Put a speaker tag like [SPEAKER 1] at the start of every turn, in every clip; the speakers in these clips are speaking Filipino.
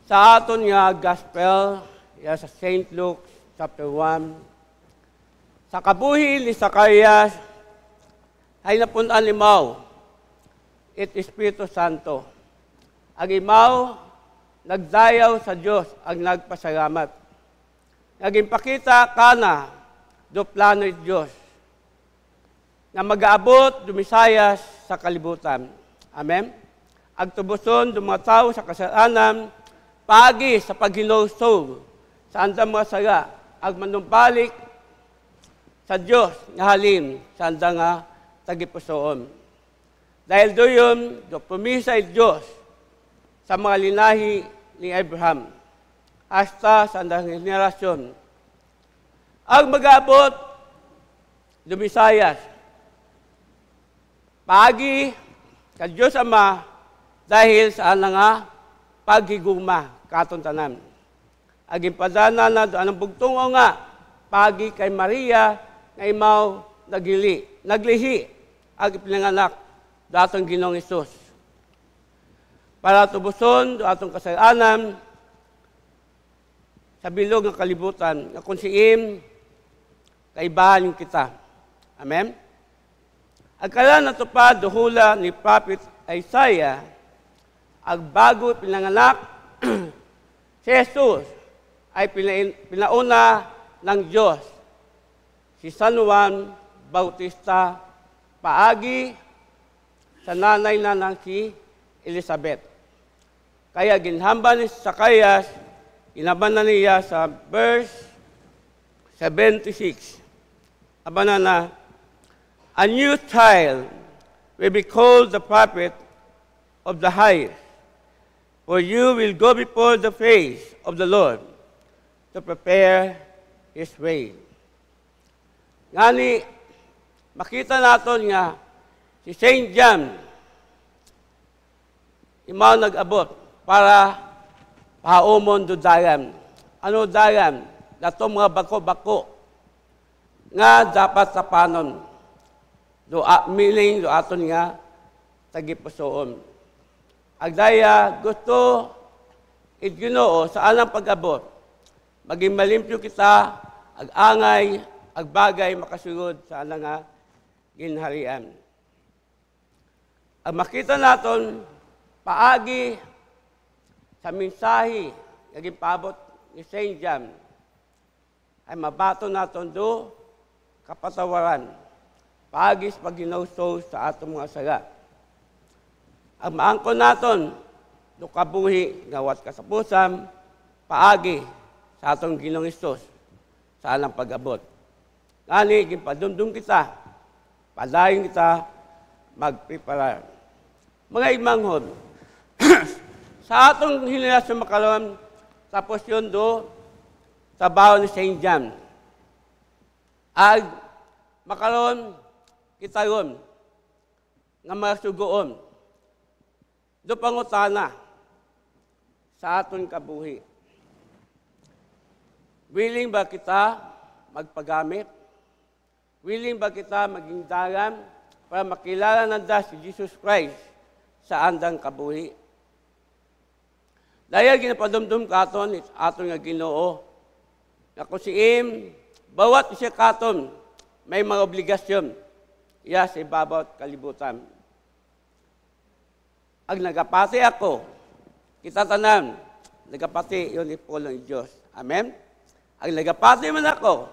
[SPEAKER 1] Sa aton nga gospel, sa St. Luke chapter 1, sa kabuhi ni Zacarias ay napunan limaw it Espiritu Santo. Ang imaw nagdayaw sa Dios ang nagpasalamat. Naging pakita kana do plano ni Dios na mag-aabot dumisayas sa kalibutan. Amen. Agtubuson do mga tao sa kasalanan pagi sa paghinusog sa andang mga sala ag manumbalik sa Dios nga halin sa andang nga tagipusoon. Dahil doon, do pumisa ang Diyos sa mga linahi ni Abraham hasta sa andang henerasyon. Ang mag-aabot dumisayas pagi sa Diyos Ama dahil sa nga paghigugma katon tanan. Aging padana na doon ang bugtungo nga pagi kay Maria nga imaw naglihi ang pinanganak datong Ginoong Hesus. Para tubuson do atong kasalanan sa bilog ng kalibutan nga kung siim kaibahan kita. Amen. Agkala natupad duhula ni Prophet Isaiah ang bago pinanganak si Jesus ay pinauna ng Diyos si San Juan Bautista paagi sa nanay na ng si Elizabeth. Kaya ginhamba ni Zacarias, inaban na niya sa verse 76. Abanan na, a new child will be called the prophet of the highest, for you will go before the face of the Lord to prepare His way. Ngani, makita natin nga si St. John, imaw nag-abot para pahaumon do dagan. Ano dagan? Dato mga bako-bako nga dapat tapanon. Do miling do aton nga tagipusoon. Agdaya gusto it Ginoo sa anang pag-abot. Maging malimpyo kita, ag-angay, agbagay makasulod sa anang nga ginharian. Ang makita naton paagi sa mensahe nga gipabot ni St. John ay mabato naton do kapatawaran paagi sa paghinauso sa atong mga sala. Ang maangkon naton do kabuhi nga wat kasapusan paagi sa atong Ginoong Hesus sa anang pag-abot. Ngani ginpadumdum kita, padayon kita magprepare. Mga imanghod, sa atong henerasyon makaroon, tapos yun do trabaho ni St. John. Ag makaroon kita yun nga masugoon do pangutana sa aton kabuhi. Willing ba kita magpagamit? Willing ba kita maging dagan para makilala ng si Jesus Christ sa andang kabuhi? Dahil ginapadumdum katon aton nga Ginoo na kung siim bawat siya katon may mga obligasyon iya sa ibabawat kalibutan. Ang nagapati ako, kita tanan, nagapati yun ipulong Diyos. Amen? Ang nagapati man ako,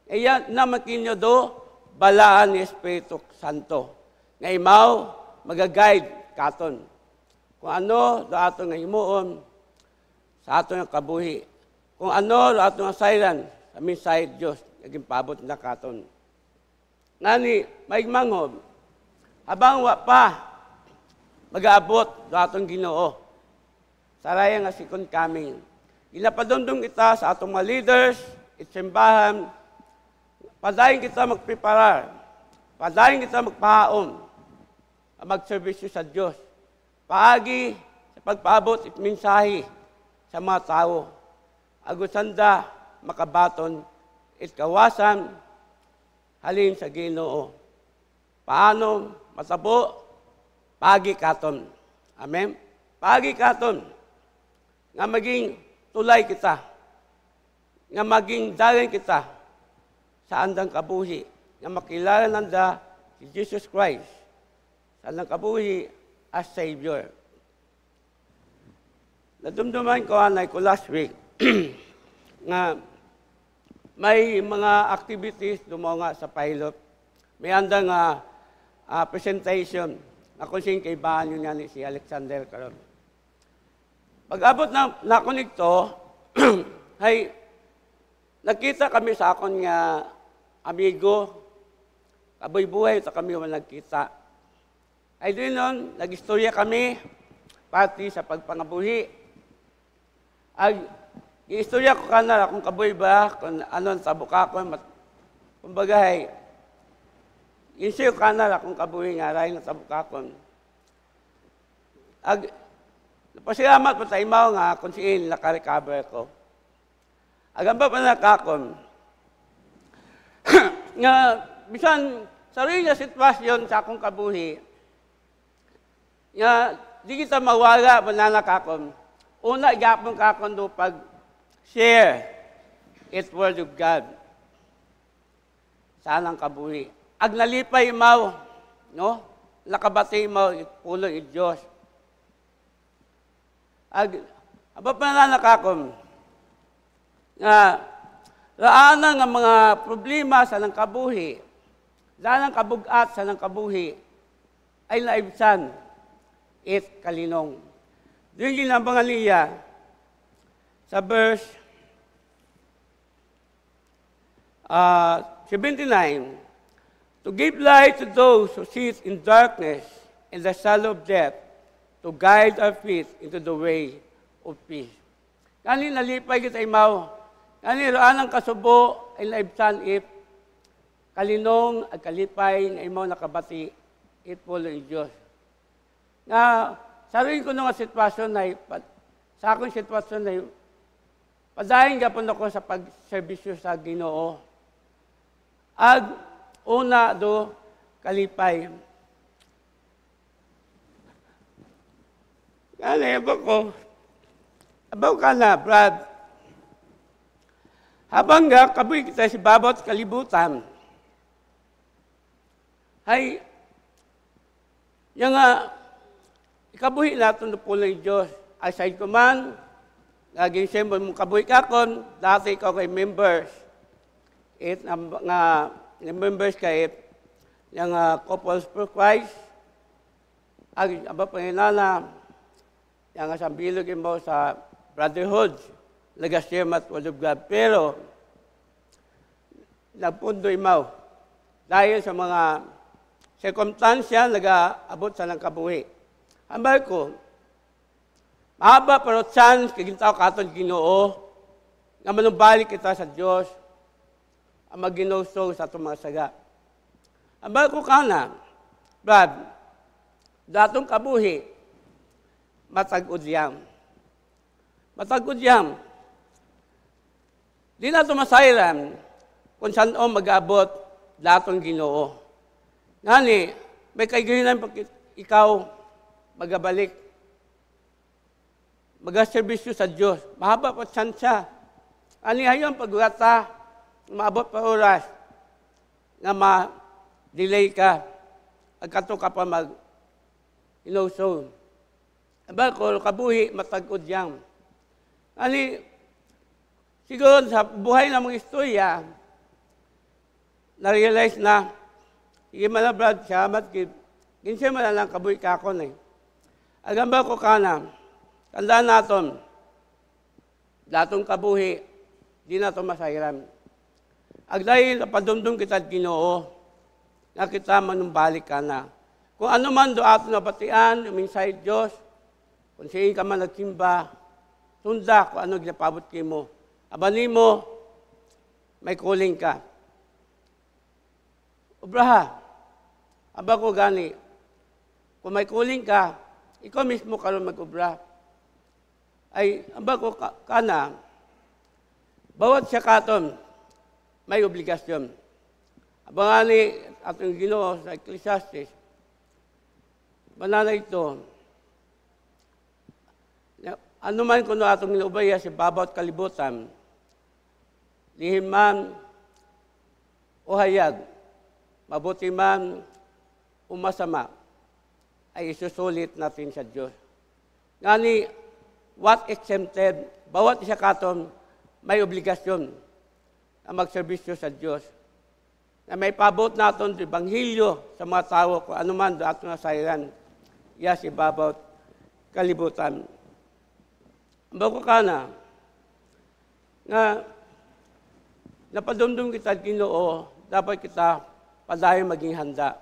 [SPEAKER 1] iya na makinyo do balaan ni Espiritu Santo. Nga imaw, magaguide katon. Kung ano, do ato nga himuon, sa ato nga kabuhi. Kung ano, do ato nga sayran, sa minsay Diyos, naging pabot na katon. Nani, maigmanghod, habang wa pa, mag-aabot do atong Ginoo. Saraya nga second coming. Ginapadumdum kita sa atong mga leaders, itsimbahan, padayon kita magpreparar, padayon kita magpahaon, magservisyo sa Diyos. Paagi sa pagpaabot at mensahe sa mga tao. Agusanda makabaton at kawasan halin sa Ginoo. Paano matabo? Pagi katon. Amen? Pagi katon. nga maging tulay kita, nga maging dalan kita sa andang kabuhi, nga makilala nanda si Jesus Christ sa andang kabuhi as Savior. Nadumduman ko anay ko last week nga may mga activities dumonga sa pilot. May andang presentation na kung sino kay bahan yun yan si Alexander karon. Pag-abot na nakonekto, ay nakita kami sa akon nga amigo, kaboy-buhay sa kami wala nagkita. Ay doon nun, nag-istorya kami, pati sa pagpangabuhi. I-istorya ko ka na kung kaboy ba, kung anon sa bukakon, kumbaga ay, insiyo ka na kung kabuhi nga rin sa bukakon. Napasalamat po tayo mo nga kung siin nakarecover ko. Agamba pa nakakon. Nga, bisan, sarili na sitwasyon sa akong kabuhi, nga, di kita mawala pa na nakakon. Una, igapon kakon do pag share it word of God. Sanang kabuhi. Ag nalipay mo, no? Nakabati mo, pulong i Diyos. Aba pa na nakakon, nga, raanan nga mga problema sa nang kabuhi, danang kabugat sa nang kabuhi, ay naibsan, it kalinong. Doon ginambangan niya, sa verse 79, to give light to those who sit in darkness and the shadow of death, to guide our feet into the way of peace. Kani nalipay kita imaw, kani raan ang kasubo ay naibsan if kalinong at kalipay nga imaw nakabati it po ng Diyos. Nga, saruin ko nga sitwasyon na sa akong sitwasyon na padahin gapon ako sa pagserbisyo sa Ginoo. Ag una do kalipay. Kaya abaw ka na, Brad. Habang nga, kabuhi kita si babot kalibutan, ay, yung ikabuhi natin na po ng Diyos. Aside ko man, naging siyempre mong kabuhi kakon, dati ko kay members. Members kay yung Couples for Christ. Aba Panginana, yung sambilog mo sa brotherhood, nag-share word of God. Pero, nagpundo mo dahil sa mga circumstansya, nag-abot sa ng kabuhi. Ambay ko, mahaba pero chance, kagintaw katon Ginoo, nga manumbalik kita sa Diyos, ang mag-ginusog sa itong mga saga. Ambay ko ka na, Brad, datong kabuhi, matagod yam. Matagod yam. Di na ito masayran kung saan o mag-abot datong Ginoo. Ngani, may kaigahinan pag ikaw magabalik. Mag-servisyo sa Diyos. Mahaba pa siya. Ani hayon pagwata, maabot pa oras, nga ma-delay ka, agkato ka pa mag-inusog. Aba ko, kabuhi, matagod yan. Ani, siguro sa buhay ng mga istorya, na-realize na, sige man na Brad, siyamat, ginsya man na lang kabuhi ka ako na. Agamba ko ka na, tandaan natin, datong kabuhi, di na ito masayran. Agdahil napadumdum kita at Ginoo, na kita manumbalik ka na. Kung ano man do ato na batian, uminsay Diyos, kung siya ka man nagsimba, tunda kung ano ginapabot kayo mo. Abani mo, may calling ka. Obraha, aba ko gani, kung may calling ka, ikaw mismo karon mag-obra. Ay, aba ko kana, bawat siya katon, may obligasyon. Aba gani, atong Ginoo sa Ecclesiastes, banana ito, ano man kuno atong niubaya si babawt kalibutan, lihim man o hayag, mabuti man o masama, ay isusulit natin sa Diyos. Ngani, what exempted, bawat isa katon may obligasyon na magserbisyo sa Diyos. Na may pabot naton sa Ebanghelyo sa mga tao kung ano man do ato nasayran. Iya si babawt kalibutan. Bago ka na, nga napadumdum kita Ginoo, dapat kita padayon maging handa.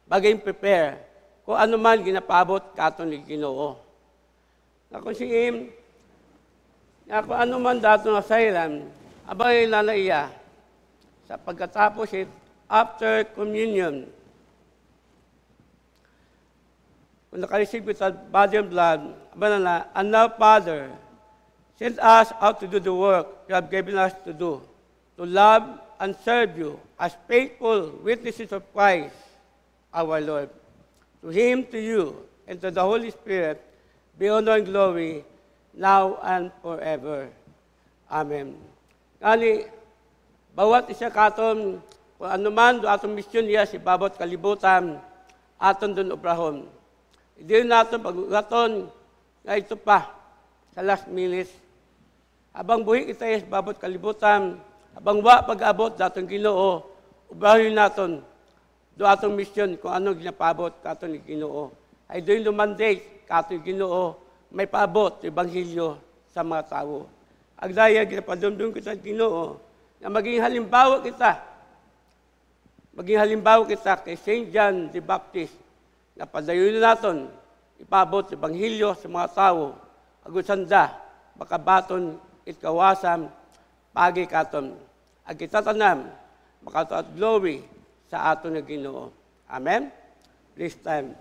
[SPEAKER 1] Maging prepare kung ano man ginapabot katon ni Ginoo. Na kung kung ano man dato nasayran, abay nanaiya sa pagkatapos after communion. Kung nakareceive kita body and blood, abay na, and now, Father, send us out to do the work you have given us to do, to love and serve you as faithful witnesses of Christ, our Lord. To Him, to you, and to the Holy Spirit, be honor and glory, now and forever. Amen. Kani, bawat isa katon, kung ano man do atong misyon niya si babot kalibutan, aton dun obrahon. Hindi natin pag-ugaton na ito pa sa last minute. Habang buhi kita sa babot kalibutan, habang wa pag-abot datong Ginoo, ubrahon naton do atong misyon kung ano ginapabot katon ni Ginoo. Ay doon lumandate katon Ginoo, may paabot sa Ebanghelyo sa mga tao. Agdaya, ginapadumdum kita Ginoo, na maging halimbawa kita. Maging halimbawa kita kay St. John the Baptist, na padayon naton, ipabot sa Ebanghelyo sa mga tao, agusanda, makabaton, itkawasan, pagi katon. Ag itatanam, makataot glory sa aton na Ginoo. Amen? Please stand.